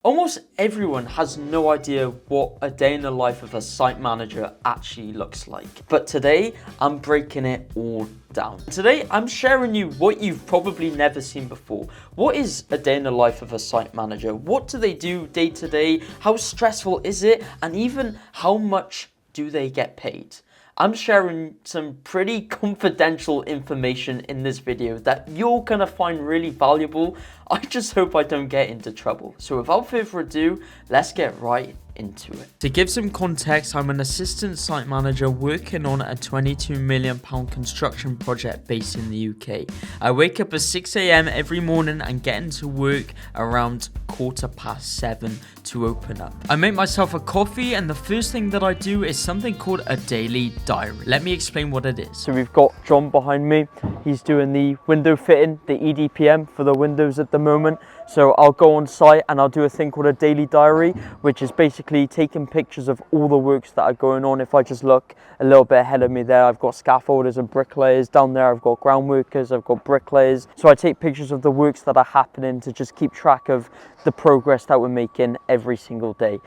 Almost everyone has no idea what a day in the life of a site manager actually looks like. But today, I'm breaking it all down. Today, I'm sharing you what you've probably never seen before. What is a day in the life of a site manager? What do they do day to day? How stressful is it? And even how much do they get paid? I'm sharing some pretty confidential information in this video that you're gonna find really valuable. I just hope I don't get into trouble. So without further ado, let's get right into it. To give some context, I'm an assistant site manager working on a £22 million construction project based in the UK. I wake up at 6 a.m. every morning and get into work around 7:15 to open up. I make myself a coffee, and the first thing that I do is something called a daily diary. Let me explain what it is. So we've got John behind me. He's doing the window fitting, the EDPM for the windows at the moment. So I'll go on site and I'll do a thing called a daily diary, which is basically taking pictures of all the works that are going on. If I just look a little bit ahead of me there, I've got scaffolders and bricklayers. Down there, I've got ground workers, I've got bricklayers. So I take pictures of the works that are happening to just keep track of the progress that we're making every single day.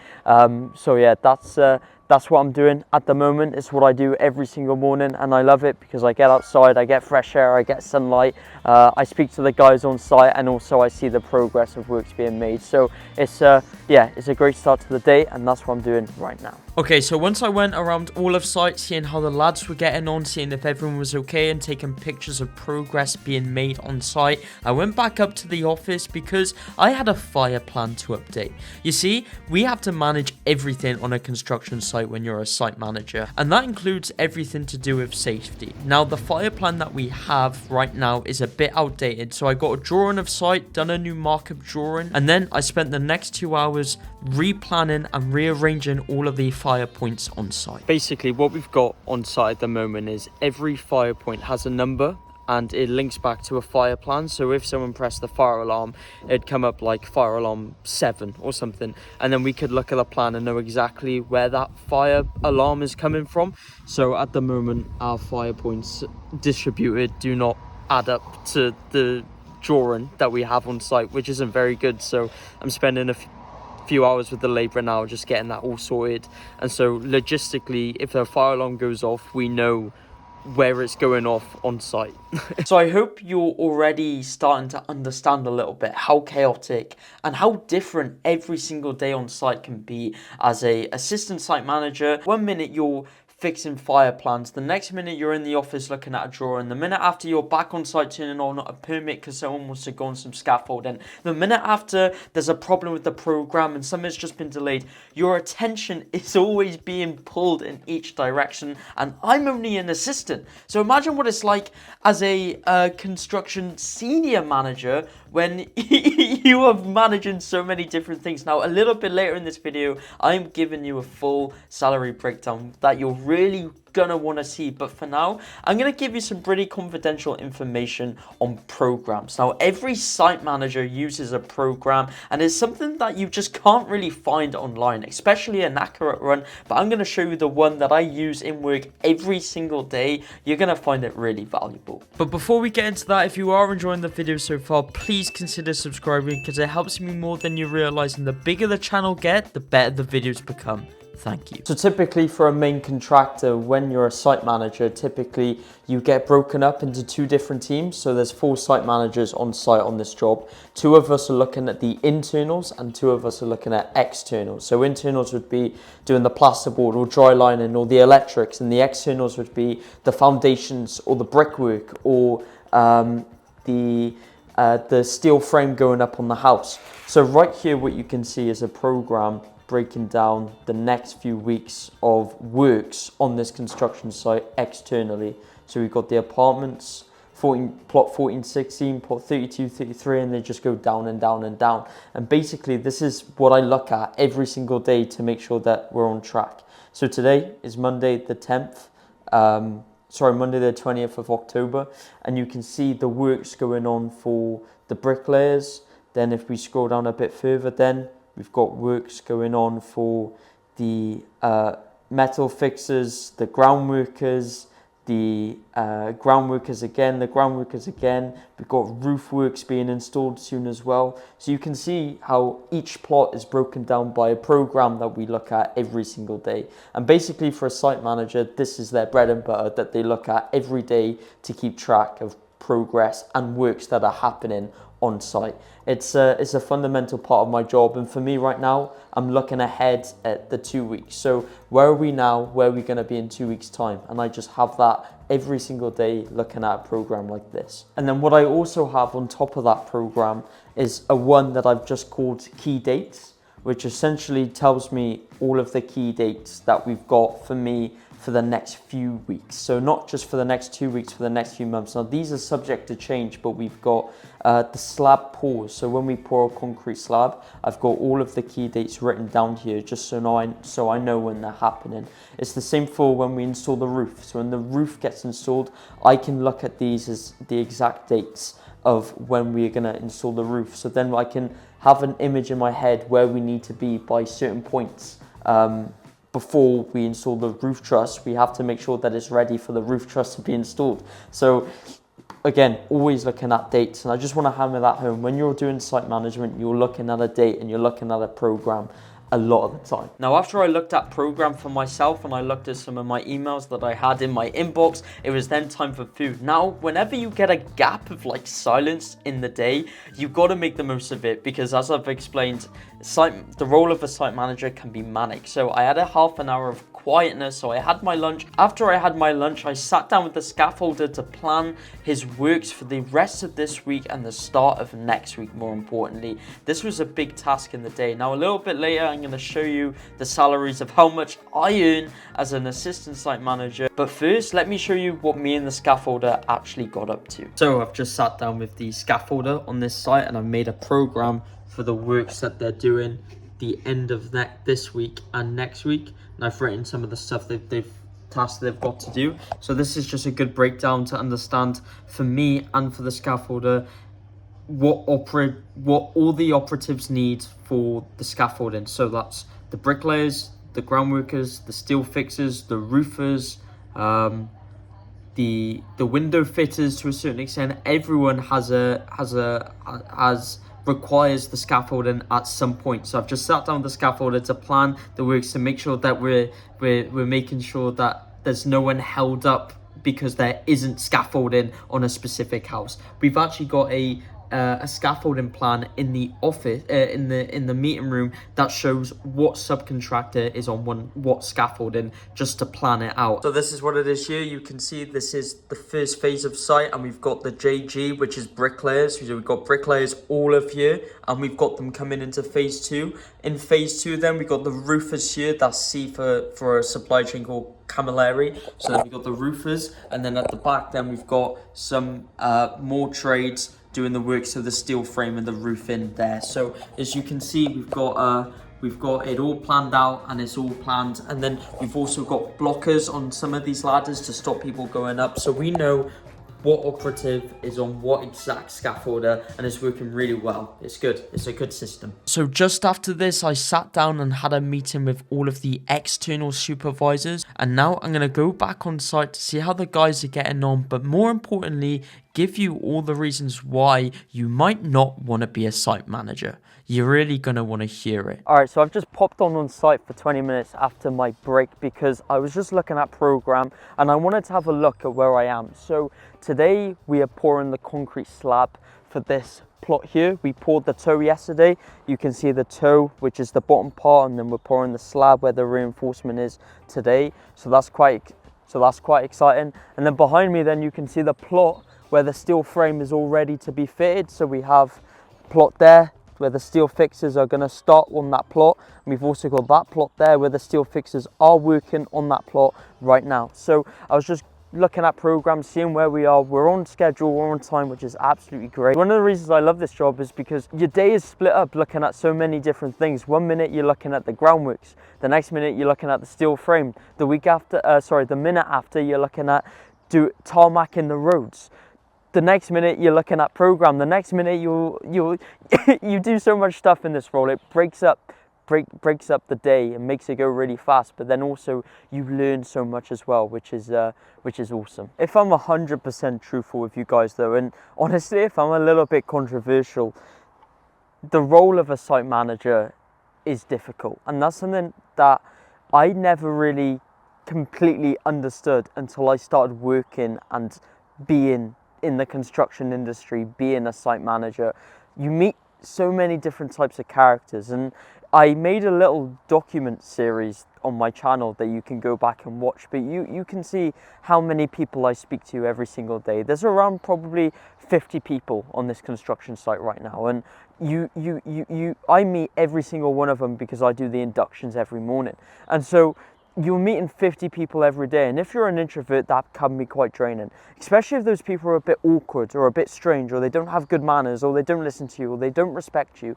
So yeah, that's what I'm doing at the moment. It's what I do every single morning, and I love it because I get outside, I get fresh air, I get sunlight, I speak to the guys on site, and also I see the progress of works being made. So it's it's a great start to the day, and that's what I'm doing right now. Okay, so once I went around all of site, seeing how the lads were getting on, seeing if everyone was okay, and taking pictures of progress being made on site, I went back up to the office because I had a fire plan to update. You see, we have to manage everything on a construction site when you're a site manager, and that includes everything to do with safety. Now, the fire plan that we have right now is a bit outdated, so I got a drawing of site, done a new markup drawing, and then I spent the next 2 hours replanning and rearranging all of the fire points on site. Basically, what we've got on site at the moment is every fire point has a number, and it links back to a fire plan. So if someone pressed the fire alarm, it'd come up like fire alarm 7 or something, and then we could look at the plan and know exactly where that fire alarm is coming from. So at the moment, our fire points distributed do not add up to the drawing that we have on site, which isn't very good. So I'm spending a few hours with the labourer now just getting that all sorted. And so logistically, if the fire alarm goes off, we know where it's going off on site. So I hope you're already starting to understand a little bit how chaotic and how different every single day on site can be as a assistant site manager. One minute you're fixing fire plans, the next minute you're in the office looking at a drawing, the minute after you're back on site turning on a permit because someone wants to go on some scaffolding, the minute after there's a problem with the program and something's just been delayed. Your attention is always being pulled in each direction, and I'm only an assistant. So imagine what it's like as a construction senior manager when you are managing so many different things. Now, a little bit later in this video, I'm giving you a full salary breakdown that you're really gonna want to see, but for now I'm gonna give you some pretty confidential information on programs. Now, every site manager uses a program, and it's something that you just can't really find online, especially an accurate run, but I'm gonna show you the one that I use in work every single day. You're gonna find it really valuable. But before we get into that, if you are enjoying the video so far, please consider subscribing because it helps me more than you realize, and the bigger the channel get, the better the videos become. Thank you. So typically for a main contractor, when you're a site manager, typically you get broken up into 2 different teams. So there's 4 site managers on site on this job. 2 of us are looking at the internals and 2 of us are looking at externals. So internals would be doing the plasterboard or dry lining or the electrics, and the externals would be the foundations or the brickwork or the steel frame going up on the house. So right here, what you can see is a program breaking down the next few weeks of works on this construction site externally. So we've got the apartments, plot 14, 16, plot 32, 33, and they just go down and down and down. And basically, this is what I look at every single day to make sure that we're on track. So today is Monday the 10th, Monday the 20th of October, and you can see the works going on for the bricklayers. Then if we scroll down a bit further, then we've got works going on for the metal fixers, the ground workers, the ground workers again, We've got roof works being installed soon as well. So you can see how each plot is broken down by a program that we look at every single day. And basically for a site manager, this is their bread and butter that they look at every day to keep track of progress and works that are happening on site. It's a fundamental part of my job, and for me right now, I'm looking ahead at the 2 weeks. So where are we now? Where are we going to be in 2 weeks' time? And I just have that every single day looking at a program like this. And then what I also have on top of that program is a one that I've just called key dates, which essentially tells me all of the key dates that we've got for me for the next few weeks. So not just for the next 2 weeks, for the next few months. Now these are subject to change, but we've got the slab pours. So when we pour a concrete slab, I've got all of the key dates written down here, just so I know when they're happening. It's the same for when we install the roof. So when the roof gets installed, I can look at these as the exact dates of when we're gonna install the roof. So then I can have an image in my head where we need to be by certain points. Before we install the roof truss, we have to make sure that it's ready for the roof truss to be installed. So again, always looking at dates. And I just want to hammer that home. When you're doing site management, you're looking at a date and you're looking at a program a lot of the time. Now, after I looked at program for myself and I looked at some of my emails that I had in my inbox, it was then time for food. Now, whenever you get a gap of like silence in the day, you've got to make the most of it, because as I've explained, the role of a site manager can be manic. So I had a half an hour of quietness, so I had my lunch. After I had my lunch, I sat down with the scaffolder to plan his works for the rest of this week and the start of next week, more importantly. This was a big task in the day. Now, a little bit later, I'm going to show you the salaries of how much I earn as an assistant site manager. But first, let me show you what me and the scaffolder actually got up to. So I've just sat down with the scaffolder on this site and I've made a program for the works that they're doing the end of this week and next week. And I've written some of the stuff tasks they've got to do. So this is just a good breakdown to understand for me and for the scaffolder what all the operatives need for the scaffolding. So that's the bricklayers, the ground workers, the steel fixers, the roofers, the window fitters to a certain extent. Everyone requires the scaffolding at some point. So I've just sat down with the scaffolder to plan the works to make sure that we're making sure that there's no one held up because there isn't scaffolding on a specific house. We've actually got a scaffolding plan in the office, in the meeting room, that shows what subcontractor is on what scaffolding, just to plan it out. So this is what it is here. You can see this is the first phase of site, and we've got the JG, which is bricklayers. So we've got bricklayers all of here, and we've got them coming into phase 2. In phase 2, then we've got the roofers here. That's C for a supply chain called Camilleri. So then we've got the roofers, and then at the back, then we've got some more trades doing the works of the steel frame and the roof in there. So as you can see, we've got it all planned out, and it's all planned. And then we've also got blockers on some of these ladders to stop people going up. So we know what operative is on what exact scaffolder, and it's working really well. It's good. It's a good system. So just after this, I sat down and had a meeting with all of the external supervisors, and now I'm going to go back on site to see how the guys are getting on, but more importantly, give you all the reasons why you might not want to be a site manager. You're really going to want to hear it. All right, so I've just popped on site for 20 minutes after my break because I was just looking at program and I wanted to have a look at where I am. So today we are pouring the concrete slab for this plot here. We poured the toe yesterday. You can see the toe, which is the bottom part, and then we're pouring the slab where the reinforcement is today. So that's quite exciting. And then behind me, then you can see the plot where the steel frame is all ready to be fitted. So we have plot there where the steel fixers are going to start on that plot. And we've also got that plot there where the steel fixers are working on that plot right now. So I was just looking at programs, seeing where we are. We're on schedule, we're on time, which is absolutely great. One of the reasons I love this job is because your day is split up looking at so many different things. 1 minute you're looking at the groundworks, the next minute you're looking at the steel frame, the minute after you're looking at tarmacking the roads. The next minute you're looking at program. The next minute you do so much stuff in this role. It breaks up breaks up the day and makes it go really fast, but then also you learn so much as well, which is awesome. If I'm 100% truthful with you guys though, and honestly, if I'm a little bit controversial, the role of a site manager is difficult, and that's something that I never really completely understood until I started working and being in the construction industry, being a site manager. You meet so many different types of characters, and I made a little document series on my channel that you can go back and watch, but you can see how many people I speak to every single day. There's around probably 50 people on this construction site right now, and I meet every single one of them because I do the inductions every morning. And so you're meeting 50 people every day, and if you're an introvert, that can be quite draining, especially if those people are a bit awkward or a bit strange, or they don't have good manners, or they don't listen to you, or they don't respect you.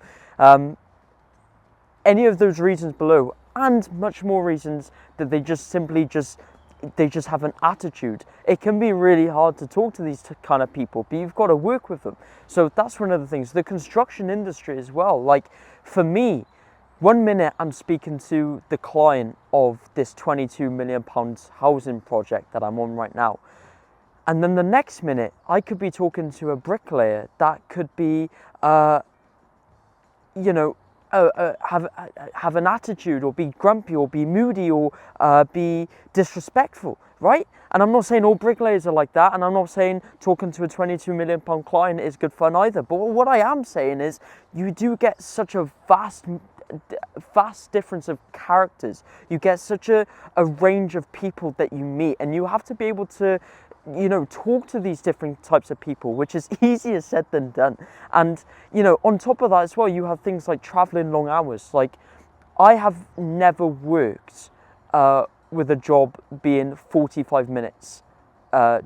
Any of those reasons below, and much more reasons that they just have an attitude. It can be really hard to talk to these kind of people, but you've got to work with them. So that's one of the things. The construction industry as well. Like for me, 1 minute I'm speaking to the client of this £22 million housing project that I'm on right now. And then the next minute I could be talking to a bricklayer that could be, have an attitude, or be grumpy, or be moody, or be disrespectful, right? And I'm not saying all bricklayers are like that, and I'm not saying talking to a £22 million client is good fun either. But what I am saying is you do get such a vast difference of characters. You get such a range of people that you meet, and you have to be able to talk to these different types of people, which is easier said than done. And on top of that as well, you have things like traveling long hours. Like I have never worked with a job being 45 minutes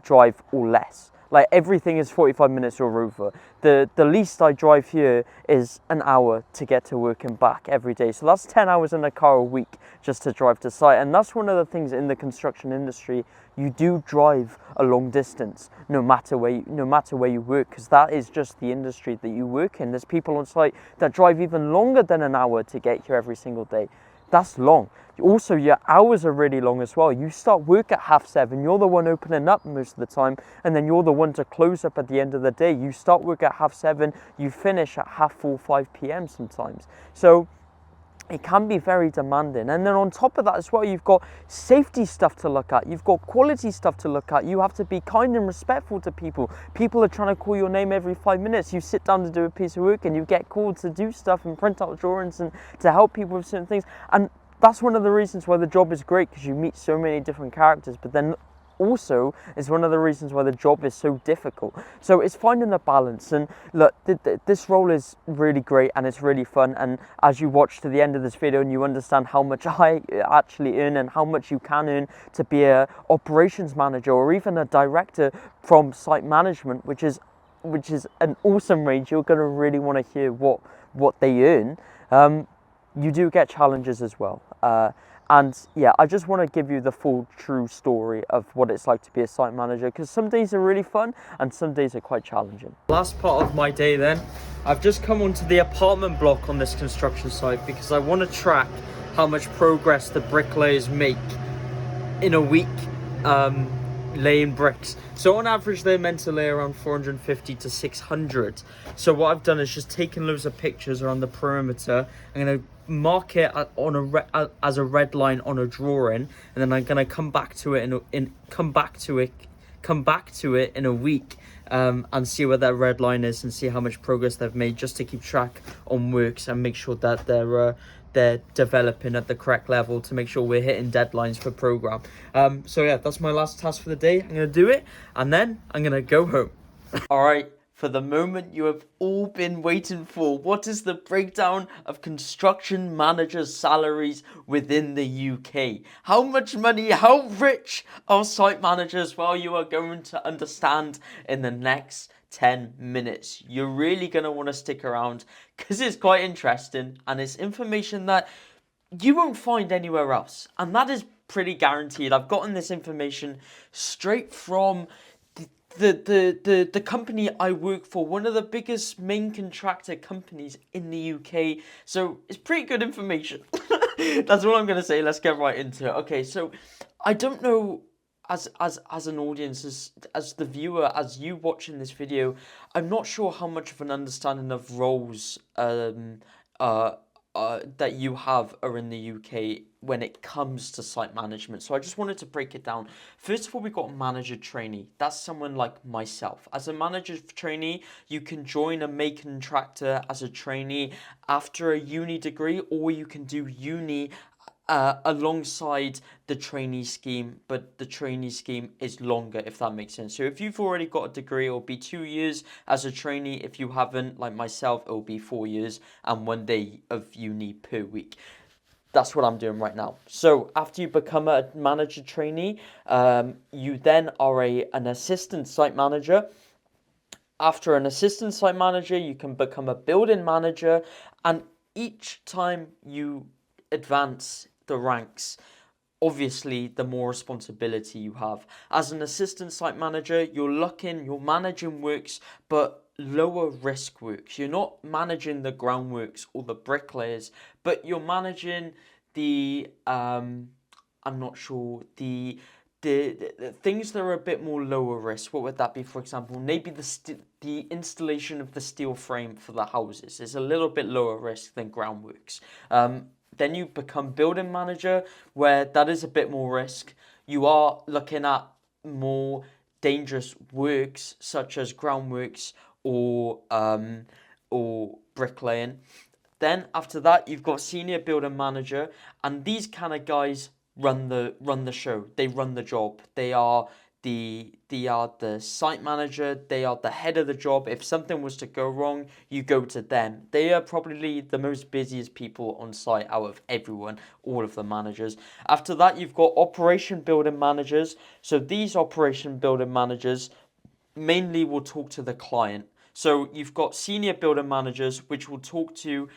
drive or less. Like everything is 45 minutes or over. The least I drive here is an hour to get to work and back every day. So that's 10 hours in a car a week just to drive to site. And that's one of the things in the construction industry. You do drive a long distance, no matter where you work, because that is just the industry that you work in. There's people on site that drive even longer than an hour to get here every single day. That's long. Also, your hours are really long as well. You start work at 7:30. You're the one opening up most of the time, and then you're the one to close up at the end of the day. You start work at 7:30. You finish at 4:30, 5 p.m. sometimes. So it can be very demanding. And then on top of that as well, you've got safety stuff to look at. You've got quality stuff to look at. You have to be kind and respectful to people. People are trying to call your name every 5 minutes. You sit down to do a piece of work and you get called to do stuff and print out drawings and to help people with certain things. And that's one of the reasons why the job is great, because you meet so many different characters, but then also is one of the reasons why the job is so difficult. So it's finding the balance. And look, this role is really great and it's really fun. And as you watch to the end of this video and you understand how much I actually earn and how much you can earn to be a operations manager or even a director from site management, which is an awesome range. You're going to really want to hear what they earn. You do get challenges as well. And yeah, I just want to give you the full true story of what it's like to be a site manager, because some days are really fun and some days are quite challenging. Last part of my day then, I've just come onto the apartment block on this construction site because I want to track how much progress the bricklayers make in a week laying bricks. So on average they're meant to lay around 450 to 600. So what I've done is just taken loads of pictures around the perimeter. I'm going to mark it on as a red line on a drawing, and then I'm going to come back to it in a week and see where that red line is and see how much progress they've made, just to keep track on works and make sure that they're developing at the correct level, to make sure we're hitting deadlines for program. So yeah, that's my last task for the day. I'm going to do it and then I'm going to go home. All right. For the moment you have all been waiting for, what is the breakdown of construction managers' salaries within the UK? How much money, how rich are site managers? Well, you are going to understand in the next 10 minutes. You're really going to want to stick around because it's quite interesting and it's information that you won't find anywhere else. And that is pretty guaranteed. I've gotten this information straight from the company I work for, one of the biggest main contractor companies in the UK. So it's pretty good information. That's all I'm gonna say. Let's get right into it. Okay, so I don't know, as an audience, as the viewer, as you watching this video, I'm not sure how much of an understanding of roles uh that you have are in the UK when it comes to site management. So I just wanted to break it down. First of all, we've got manager trainee. That's someone like myself. As a manager trainee, you can join a main contractor as a trainee after a uni degree, or you can do uni alongside the trainee scheme, but the trainee scheme is longer, if that makes sense. So if you've already got a degree, it'll be 2 years as a trainee. If you haven't, like myself, it'll be 4 years and 1 day of uni per week. That's what I'm doing right now. So after you become a manager trainee, you then are an assistant site manager. After an assistant site manager, you can become a building manager, and each time you advance the ranks, obviously the more responsibility you have. As an assistant site manager, you're managing works, but lower risk works. You're not managing the groundworks or the bricklayers, but you're managing the I'm not sure, the things that are a bit more lower risk. What would that be? For example, maybe the installation of the steel frame for the houses is a little bit lower risk than groundworks. Then you become building manager, where that is a bit more risk. You are looking at more dangerous works such as groundworks or bricklaying. Then after that, you've got senior building manager, and these kind of guys run the show. They run the job. They are the site manager. They are the head of the job. If something was to go wrong, you go to them. They are probably the most busiest people on site out of everyone, all of the managers. After that, you've got operation building managers. So these operation building managers mainly will talk to the client. So you've got senior building managers, which will talk to.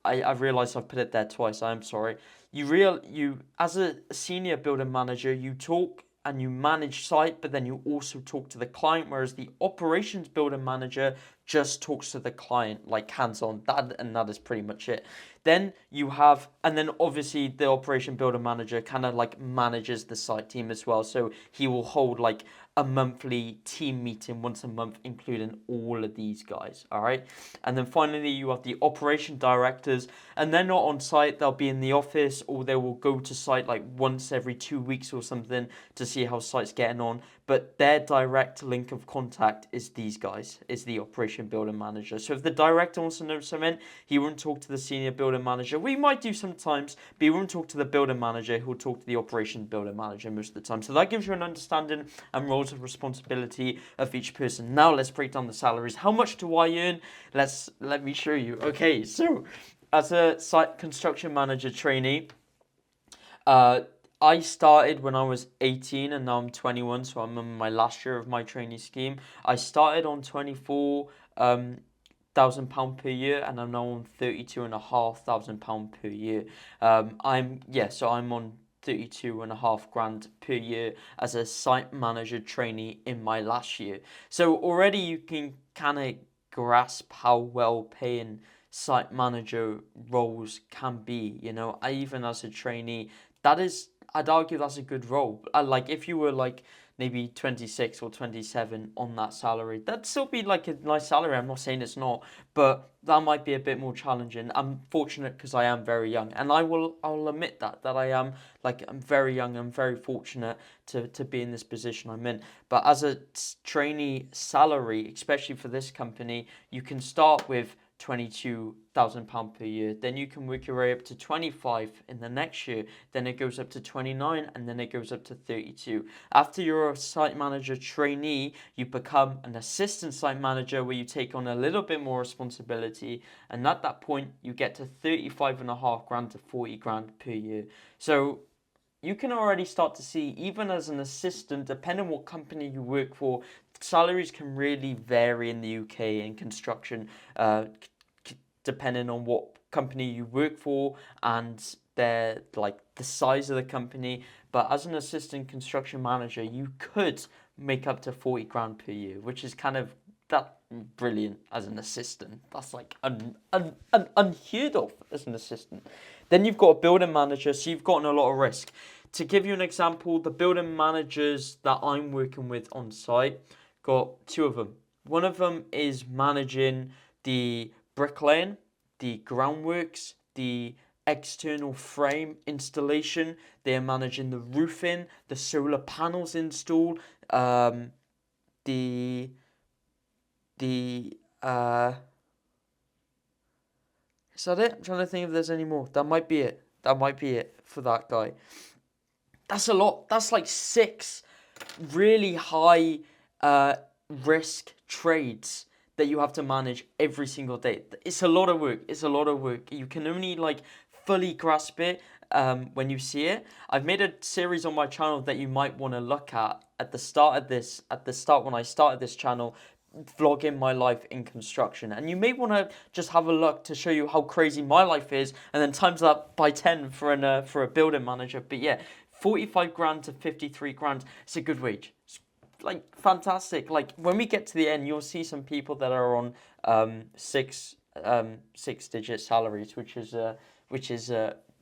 I've realised I've put it there twice. I'm sorry. You as a senior building manager, you talk and you manage site, but then you also talk to the client. Whereas the operations building manager just talks to the client, like hands-on. That is pretty much it. Then you have, and then obviously the operation builder manager kind of like manages the site team as well. So he will hold like a monthly team meeting once a month, including all of these guys. All right. And then finally, you have the operation directors, and they're not on site. They'll be in the office, or they will go to site like once every 2 weeks or something to see how site's getting on. But their direct link of contact is these guys, is the operation building manager. So if the director wants to know something, he won't talk to the senior building manager. We might do sometimes, but he won't talk to the building manager. He'll talk to the operation building manager most of the time. So that gives you an understanding and roles of responsibility of each person. Now let's break down the salaries. How much do I earn? Let me show you. Okay, so as a site construction manager trainee, I started when I was 18 and now I'm 21, so I'm in my last year of my trainee scheme. I started on 24 thousand pound per year, and I'm now on 32,500 pound per year. So I'm on 32.5 grand per year as a site manager trainee in my last year. So already you can kind of grasp how well paying site manager roles can be. I even as a trainee, I'd argue that's a good role. Like if you were like maybe 26 or 27 on that salary, that'd still be like a nice salary. I'm not saying it's not, but that might be a bit more challenging. I'm fortunate because I am very young, and I'll admit that I'm very young. I'm very fortunate to be in this position I'm in. But as a trainee salary, especially for this company, you can start with £22,000 per year. Then you can work your way up to 25 in the next year. Then it goes up to 29, and then it goes up to 32. After you're a site manager trainee, you become an assistant site manager, where you take on a little bit more responsibility. And at that point, you get to 35.5 grand to 40 grand per year. So you can already start to see, even as an assistant, depending on what company you work for, salaries can really vary in the UK in construction, depending on what company you work for and the size of the company. But as an assistant construction manager, you could make up to 40 grand per year, which is kind of that brilliant as an assistant. That's like unheard of as an assistant. Then you've got a building manager, so you've gotten a lot of risk. To give you an example, the building managers that I'm working with on site, got two of them. One of them is managing the bricklaying, the groundworks, the external frame installation. They're managing the roofing, the solar panels installed, the is that it? I'm trying to think if there's any more. That might be it. That might be it for that guy. That's a lot. That's like 6 really high risk trades that you have to manage every single day. It's a lot of work. It's a lot of work. You can only like fully grasp it when you see it. I've made a series on my channel that you might want to look at the start when I started this channel, vlogging my life in construction, and you may want to just have a look to show you how crazy my life is, and then times that by 10 for a building manager. But yeah, 45 grand to 53 grand, it's a good wage. It's like fantastic. Like when we get to the end, you'll see some people that are on 6-digit salaries, which is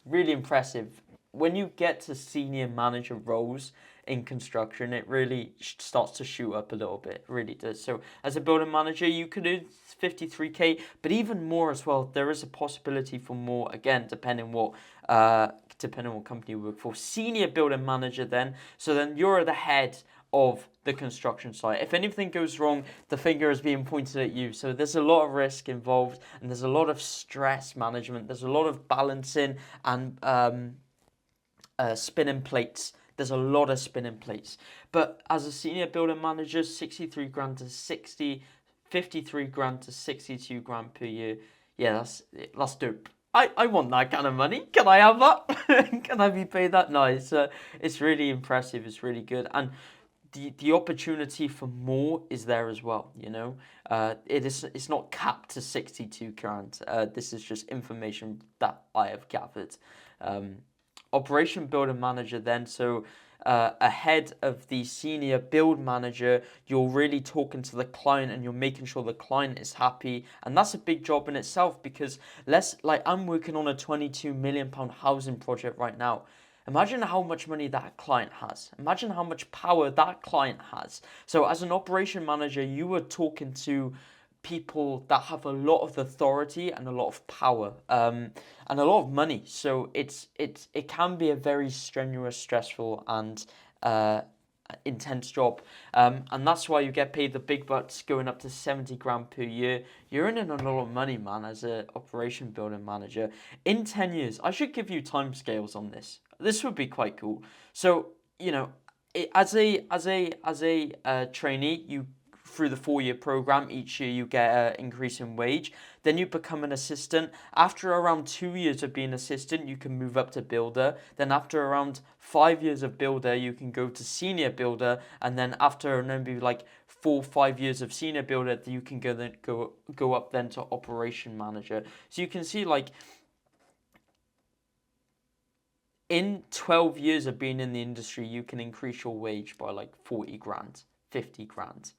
really impressive. When you get to senior manager roles in construction, it really starts to shoot up a little bit. It really does. So as a building manager, you could do 53k, but even more as well. There is a possibility for more, again, depending what company you work for. Senior building manager then. So then you're the head of the construction site. If anything goes wrong, the finger is being pointed at you. So there's a lot of risk involved, and there's a lot of stress management. There's a lot of balancing and spinning plates. There's a lot of spinning plates. But as a senior building manager, 53 grand to 53 grand to 62 grand per year. Yeah, that's dope. I want that kind of money. Can I have that? Can I be paid that? No, it's really impressive. It's really good. And the opportunity for more is there as well, you know. It's not capped to 62 grand. This is just information that I have gathered. Operation building manager then, so ahead of the senior build manager, you're really talking to the client and you're making sure the client is happy, and that's a big job in itself, because I'm working on a 22 million pound housing project right now. Imagine how much money that client has. Imagine how much power that client has. So as an operation manager, you are talking to people that have a lot of authority and a lot of power and a lot of money. So it can be a very strenuous, stressful, and intense job. And that's why you get paid the big bucks, going up to 70 grand per year. You're earning a lot of money, man, as an operation building manager. In 10 years, I should give you timescales on this. This would be quite cool. So, you know, as a trainee, you through the 4-year program, each year you get an increase in wage. Then you become an assistant. After around 2 years of being assistant, you can move up to builder. Then after around 5 years of builder, you can go to senior builder. And then after maybe like 4 or 5 years of senior builder, you can go up then to operation manager. So you can see, like, in 12 years of being in the industry, you can increase your wage by like 40 grand, 50 grand.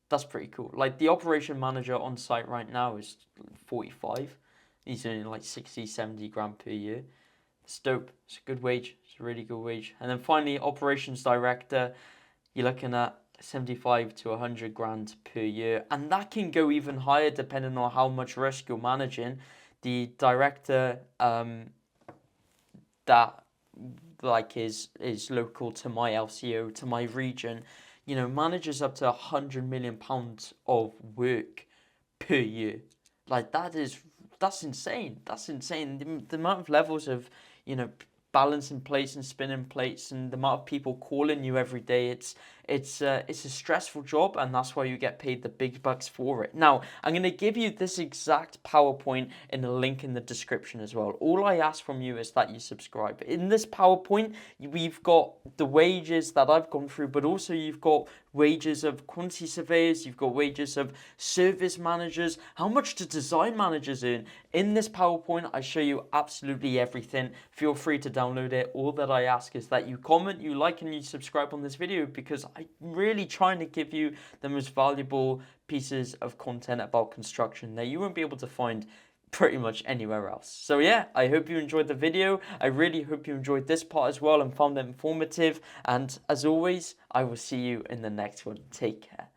That's pretty cool. Like the operation manager on site right now is 45. He's earning like 60, 70 grand per year. It's dope. It's a good wage. It's a really good wage. And then finally, operations director, you're looking at 75 to 100 grand per year. And that can go even higher depending on how much risk you're managing. The director that like is local to my LCO, to my region, you know, manages up to £100 million of work per year. Like that's insane. That's insane. The amount of levels of, you know, balancing plates and spinning plates, and the amount of people calling you every day. It's a stressful job, and that's why you get paid the big bucks for it. Now, I'm going to give you this exact PowerPoint in a link in the description as well. All I ask from you is that you subscribe. In this PowerPoint, we've got the wages that I've gone through, but also you've got wages of quantity surveyors, you've got wages of service managers, how much do design managers earn. In this PowerPoint, I show you absolutely everything. Feel free to download download it. All that I ask is that you comment, you like, and you subscribe on this video, because I'm really trying to give you the most valuable pieces of content about construction that you won't be able to find pretty much anywhere else. So yeah, I hope you enjoyed the video. I really hope you enjoyed this part as well and found it informative. And as always, I will see you in the next one. Take care.